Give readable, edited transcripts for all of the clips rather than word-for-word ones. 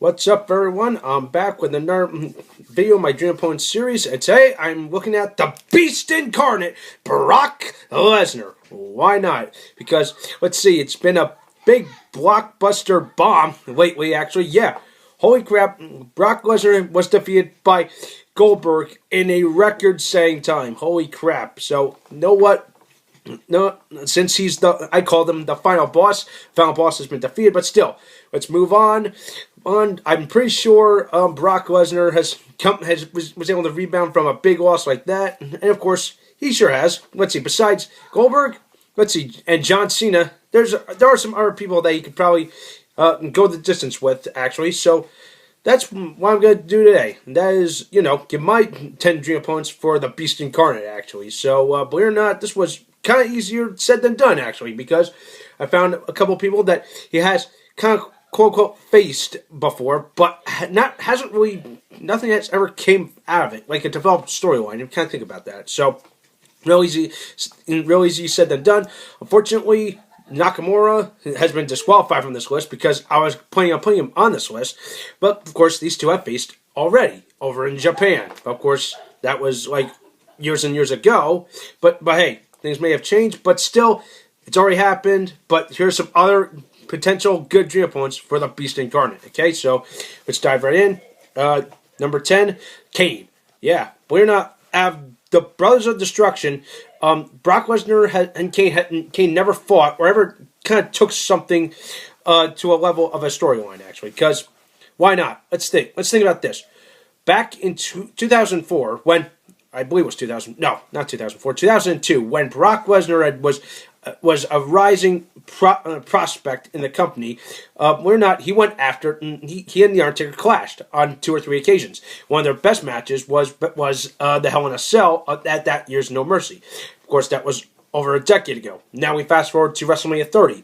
What's up, everyone? I'm back with another video of my Dream Opponent series, and today I'm looking at the Beast Incarnate, Brock Lesnar. Why not? Because, let's see, it's been a big blockbuster bomb lately, actually. Yeah, holy crap, Brock Lesnar was defeated by Goldberg in a record-setting time. Holy crap. So, you know what? No, since I call him the final boss. Final boss has been defeated, but still, let's move on. I'm pretty sure Brock Lesnar was able to rebound from a big loss like that, and of course he sure has. Let's see. Besides Goldberg, let's see, and John Cena, there are some other people that he could probably go the distance with, actually. So that's what I'm going to do today. And that is, give my 10 dream opponents for the Beast Incarnate, actually. So believe it or not, this was kind of easier said than done, actually, because I found a couple of people that he has kind of quote-unquote faced before, but nothing that's ever came out of it, like a developed storyline. You can't think about that. So, real easy said than done. Unfortunately, Nakamura has been disqualified from this list because I was planning on putting him on this list, but of course, these two I've faced already over in Japan. Of course, that was like years and years ago, but hey, things may have changed, but still, it's already happened. But here's some other potential good dream opponents for the Beast Incarnate. Okay, so let's dive right in. Number 10, Kane. Yeah, believe it or not, have the Brothers of Destruction. Brock Lesnar and Kane never fought or ever kind of took something to a level of a storyline, actually. Because why not? Let's think. Let's think about this. Back in 2004, when I believe it was 2000. No, not 2004. 2002, when Brock Lesnar was a rising prospect in the company. He went after. He and the Undertaker clashed on 2 or 3 occasions. One of their best matches was the Hell in a Cell at that year's No Mercy. Of course, that was over a decade ago. Now we fast forward to WrestleMania 30.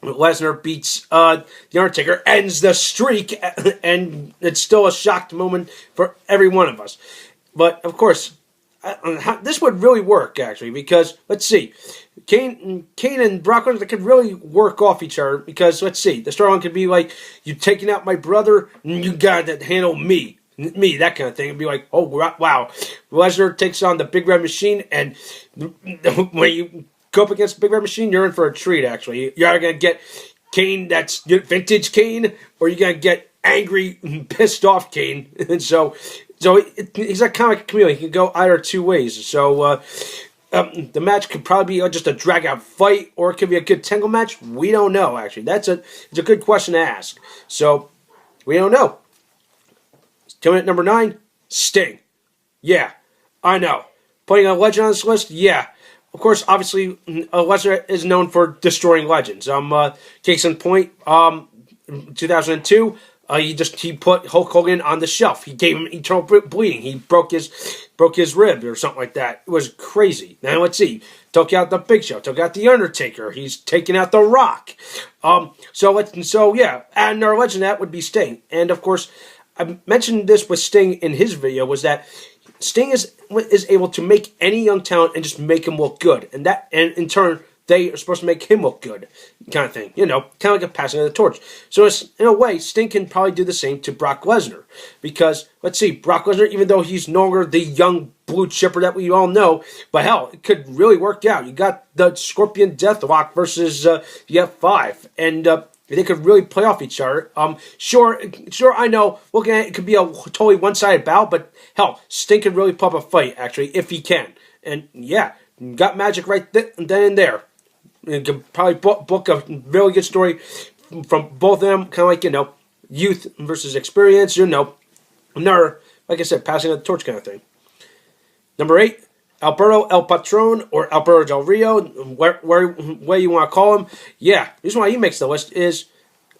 Lesnar beats the Undertaker, ends the streak, and it's still a shocked moment for every one of us. But, of course, this would really work, actually, because, let's see, Kane and Brock Lesnar could really work off each other, because, let's see, the storyline could be like, you taking out my brother, and you got to handle me, that kind of thing. It'd be like, oh, wow, Lesnar takes on the Big Red Machine, and when you go up against the Big Red Machine, you're in for a treat, actually. You're either going to get Kane that's vintage Kane, or you're going to get angry, pissed off Kane, and so he's like kind of like a chameleon. He can go either two ways. So the match could probably be just a drag-out fight, or it could be a good tangle match. We don't know, actually. It's a good question to ask. So we don't know. Coming at number 9, Sting. Yeah, I know. Putting a legend on this list? Yeah. Of course, obviously, Lesnar is known for destroying legends. Case in point, 2002. He put Hulk Hogan on the shelf. He gave him eternal bleeding. He broke his rib or something like that. It was crazy. Now let's see. Took out the Big Show. Took out the Undertaker. He's taken out the Rock. So yeah. And our legend that would be Sting. And of course, I mentioned this with Sting in his video, was that Sting is able to make any young talent and just make him look good, and in turn, they are supposed to make him look good, kind of thing. Kind of like a passing of the torch. So in a way, Sting can probably do the same to Brock Lesnar. Because, let's see, Brock Lesnar, even though he's no longer the young blue chipper that we all know, but hell, it could really work out. You got the Scorpion Deathlock versus the F5, and they could really play off each other. Sure, I know, looking at it, could be a totally one-sided battle, but hell, Sting could really pop a fight, actually, if he can. And yeah, got magic right then and there. You could probably book a really good story from both of them, kind of like, youth versus experience, another, like I said, passing the torch kind of thing. Number 8, Alberto El Patron, or Alberto Del Rio, where you want to call him. Yeah, the reason why he makes the list is,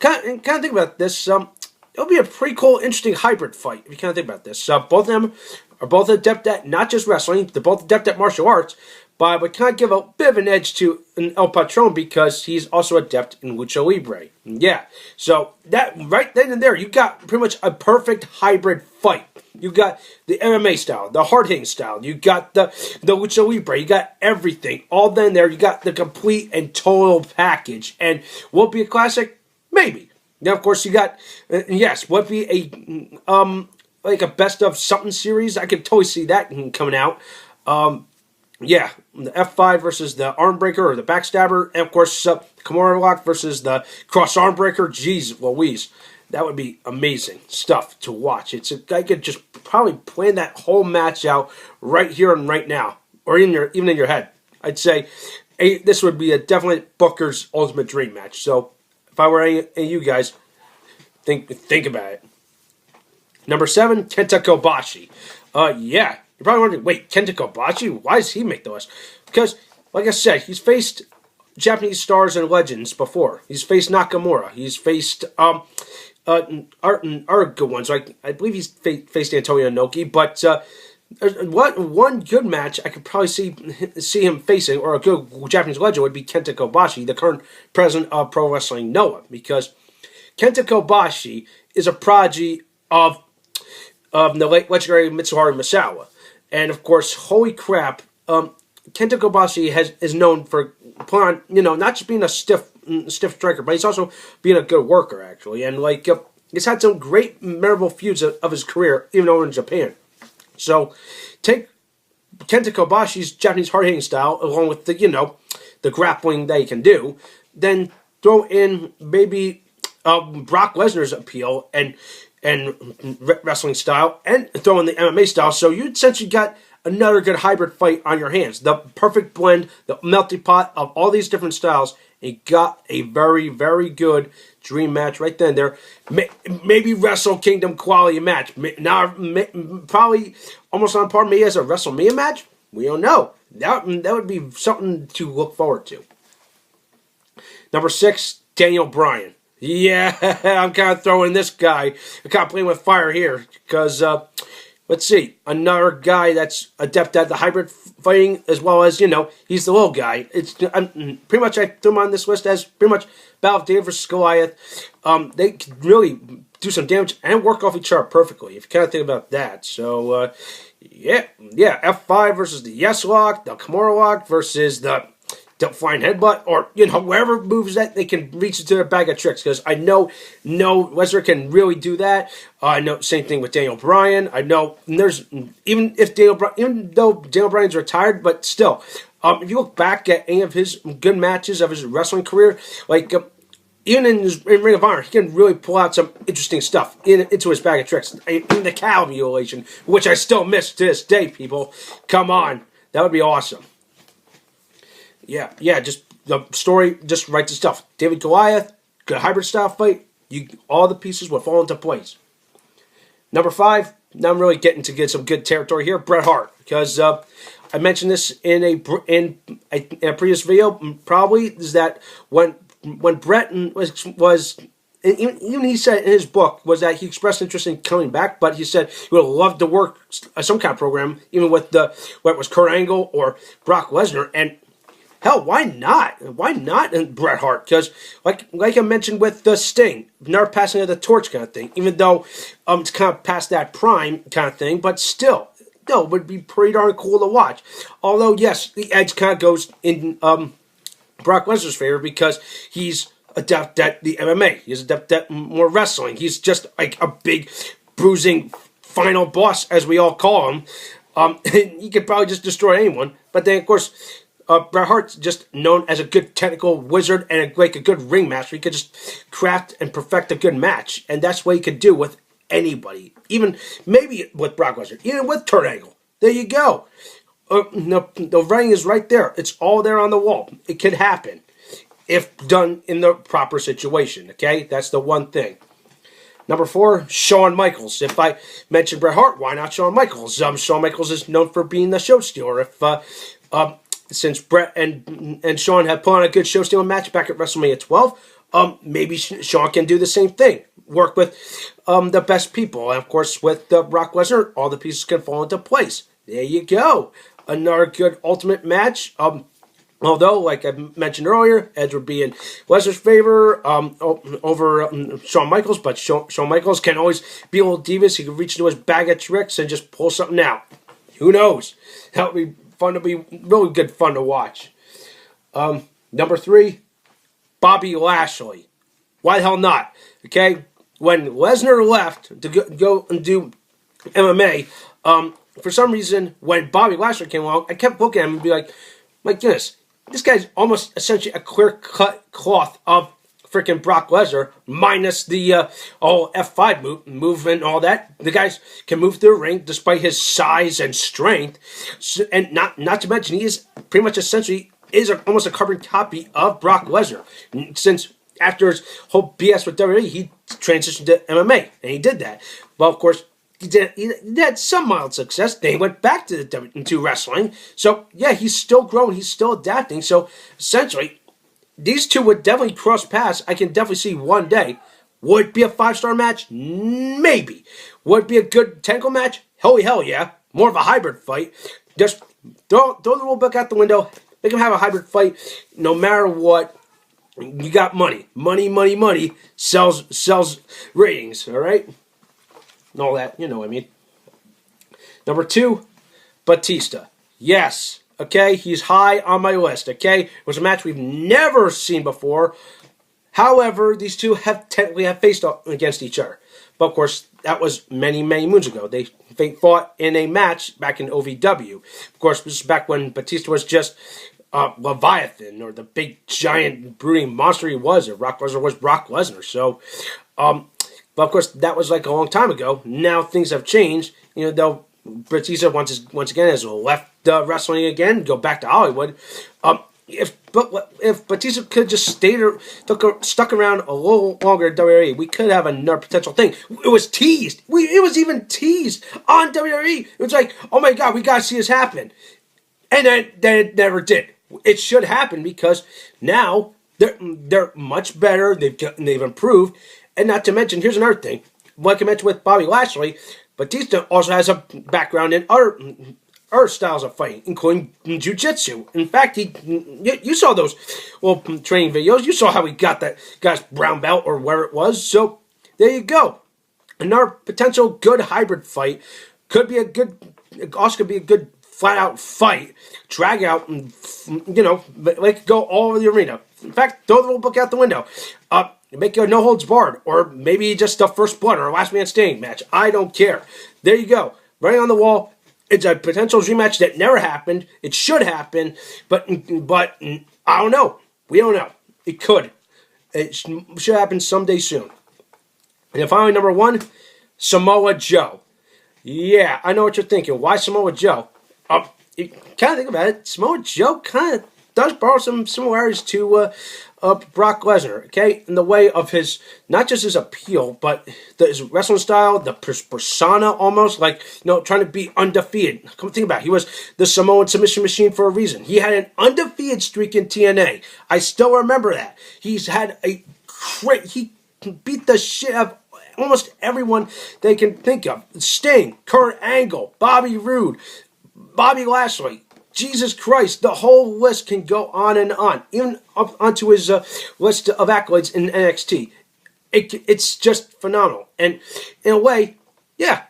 kind of think about this, it'll be a pretty cool, interesting hybrid fight, if you kind of think about this. Both of them are both adept at not just wrestling, they're both adept at martial arts, but I would kind of give a bit of an edge to El Patron because he's also adept in Lucha Libre. Yeah, so that right then and there, you got pretty much a perfect hybrid fight. You got the MMA style, the hard-hitting style, you got the Lucha Libre, you got everything. All then there, you got the complete and total package. And will it be a classic? Maybe. Now, of course, you got yes, would be like a best of something series. I could totally see that coming out. Yeah, the F5 versus the arm breaker or the backstabber, and of course, Kimura lock versus the cross arm breaker. Jeez Louise, that would be amazing stuff to watch. I could just probably plan that whole match out right here and right now, or even in your head. I'd say this would be a definite Booker's ultimate dream match. So if I were any of you guys, think about it. Number 7, Kenta Kobashi. Yeah, you're probably wondering, wait, Kenta Kobashi? Why does he make the list? Because, like I said, he's faced Japanese stars and legends before. He's faced Nakamura. He's faced other good ones. Like I believe he's faced Antonio Inoki. But one good match I could probably see him facing, or a good Japanese legend, would be Kenta Kobashi, the current president of Pro Wrestling Noah, because Kenta Kobashi is a prodigy of the late legendary Mitsuharu Misawa. And of course, holy crap, Kenta Kobashi is known for not just being a stiff striker, but he's also being a good worker, actually. And he's had some great memorable feuds of his career, even over in Japan. So take Kenta Kobashi's Japanese hard-hitting style, along with the grappling that he can do, then throw in maybe Brock Lesnar's appeal and wrestling style, and throw in the MMA style. So you essentially got another good hybrid fight on your hands. The perfect blend, the melting pot of all these different styles. It got a very, very good dream match right then. There, maybe Wrestle Kingdom quality match. Now, probably almost on par, maybe as a WrestleMania match. We don't know. That would be something to look forward to. Number 6, Daniel Bryan. Yeah, I'm kind of throwing this guy. I'm kind of playing with fire here because, let's see, another guy that's adept at the hybrid fighting, as well as, he's the little guy. Pretty much I threw him on this list as pretty much Battle of David versus Goliath. They can really do some damage and work off each other perfectly, if you kind of think about that. So, yeah, F5 versus the Yes Lock, the Kimura Lock versus the flying headbutt, or wherever moves that they can reach into their bag of tricks. Because I know Lesnar can really do that. I know same thing with Daniel Bryan. I know there's even though Daniel Bryan's retired, but still, if you look back at any of his good matches of his wrestling career, even in Ring of Honor, he can really pull out some interesting stuff into his bag of tricks. In the cow mutilation, which I still miss to this day, people. Come on, that would be awesome. Yeah, just the story, just write the stuff. David Goliath, good hybrid style fight. All the pieces will fall into place. Number 5, now I'm really getting to get some good territory here. Bret Hart, because I mentioned this in a previous video. Probably is that when Bret was even he said in his book was that he expressed interest in coming back, but he said he would have loved to work some kind of program, even with whether it was Kurt Angle or Brock Lesnar. And hell, why not? Why not Bret Hart? Because, like I mentioned with the Sting, never passing of the torch kind of thing, even though it's kind of past that prime kind of thing, but still, it would be pretty darn cool to watch. Although, yes, the edge kind of goes in Brock Lesnar's favor because he's adept at the MMA. He's adept at more wrestling. He's just like a big, bruising final boss, as we all call him. He could probably just destroy anyone. But then, of course, Bret Hart's just known as a good technical wizard and a good ring master. He could just craft and perfect a good match. And that's what he could do with anybody. Even maybe with Brock Lesnar. Even with Kurt Angle. There you go. The writing is right there. It's all there on the wall. It could happen if done in the proper situation. Okay? That's the one thing. Number 4, Shawn Michaels. If I mentioned Bret Hart, why not Shawn Michaels? Shawn Michaels is known for being the show stealer. Since Bret and Shawn had put on a good show stealing match back at WrestleMania 12, maybe Shawn can do the same thing. Work with the best people. And of course, with Brock Lesnar, all the pieces can fall into place. There you go. Another good ultimate match. Although, like I mentioned earlier, Edge would be in Lesnar's favor over Shawn Michaels, but Shawn Michaels can always be a little devious. He can reach into his bag of tricks and just pull something out. Who knows? That would be fun to be really good fun to watch. Number 3, Bobby Lashley. Why the hell not? Okay, when Lesnar left to go and do MMA, for some reason, when Bobby Lashley came along, I kept looking at him and be like, my goodness, this guy's almost essentially a clear-cut cloth of freaking Brock Lesnar, minus the all F5 movement and all that. The guys can move through the ring despite his size and strength, and not to mention he is pretty much essentially almost a carbon copy of Brock Lesnar. Since after his whole BS with WWE, he transitioned to MMA, and he did that. Well, of course, he had some mild success. Then he went back to wrestling. So, yeah, he's still growing. He's still adapting. So, essentially, these two would definitely cross paths. I can definitely see one day. Would it be a 5-star match? Maybe. Would it be a good technical match? Hell yeah. More of a hybrid fight. Just throw the rule book out the window. Make them have a hybrid fight. No matter what, you got money. Money sells ratings, all right? And all that, you know what I mean. Number 2, Batista. Yes, okay, he's high on my list, okay? It was a match we've never seen before. However, these two have technically faced against each other. But, of course, that was many moons ago. They fought in a match back in OVW. Of course, this is back when Batista was just Leviathan, or the big, giant, brooding monster he was. Or Brock Lesnar was Brock Lesnar. So, but of course, that was like a long time ago. Now things have changed. You know, Batista once again has left wrestling again, go back to Hollywood. If Batista could just stuck around a little longer at WWE, we could have another potential thing. It was teased. It was even teased on WWE. It was like, oh my God, we gotta see this happen, and then it never did. It should happen because now they're much better. They've improved. And not to mention, here's another thing. Like I mentioned with Bobby Lashley, Batista also has a background in other styles of fighting, including jiu-jitsu. In fact, you saw those training videos. You saw how he got that guy's brown belt or where it was. So there you go. Another potential good hybrid fight. Could be a good flat-out fight. Drag out, and, like go all over the arena. In fact, throw the rule book out the window. Make a no-holds-barred, or maybe just a first blood or a last man standing match. I don't care. There you go. Writing on the wall. It's a potential dream match that never happened. It should happen, but I don't know. We don't know. It could. It should happen someday soon. And finally, number 1, Samoa Joe. Yeah, I know what you're thinking. Why Samoa Joe? You kind of think about it. Samoa Joe kind of does borrow some similarities to Brock Lesnar, okay? In the way of his, not just his appeal, but his wrestling style, the persona almost, like, trying to be undefeated. Come think about it. He was the Samoan submission machine for a reason. He had an undefeated streak in TNA. I still remember that. He's had he beat the shit out of almost everyone they can think of. Sting, Kurt Angle, Bobby Roode, Bobby Lashley. Jesus Christ, the whole list can go on and on, even up onto his list of accolades in NXT. It's just phenomenal. And in a way, yeah,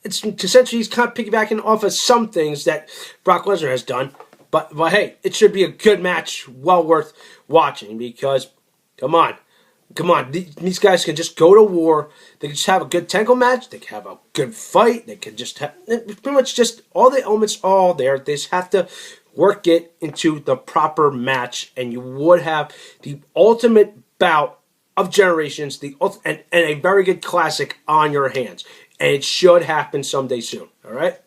it's essentially he's kind of piggybacking off of some things that Brock Lesnar has done. But hey, it should be a good match, well worth watching, because, come on, these guys can just go to war. They can just have a good technical match. They can have a good fight. They can just have pretty much just all the elements are all there. They just have to work it into the proper match, and you would have the ultimate bout of generations, and a very good classic on your hands. And it should happen someday soon. All right.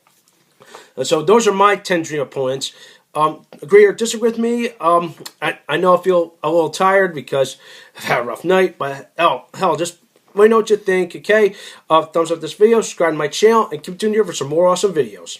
And so those are my 10 dream opponents. Agree or disagree with me? I know I feel a little tired because I've had a rough night, but hell, just let me know what you think, okay? Thumbs up this video, subscribe to my channel, and keep tuning here for some more awesome videos.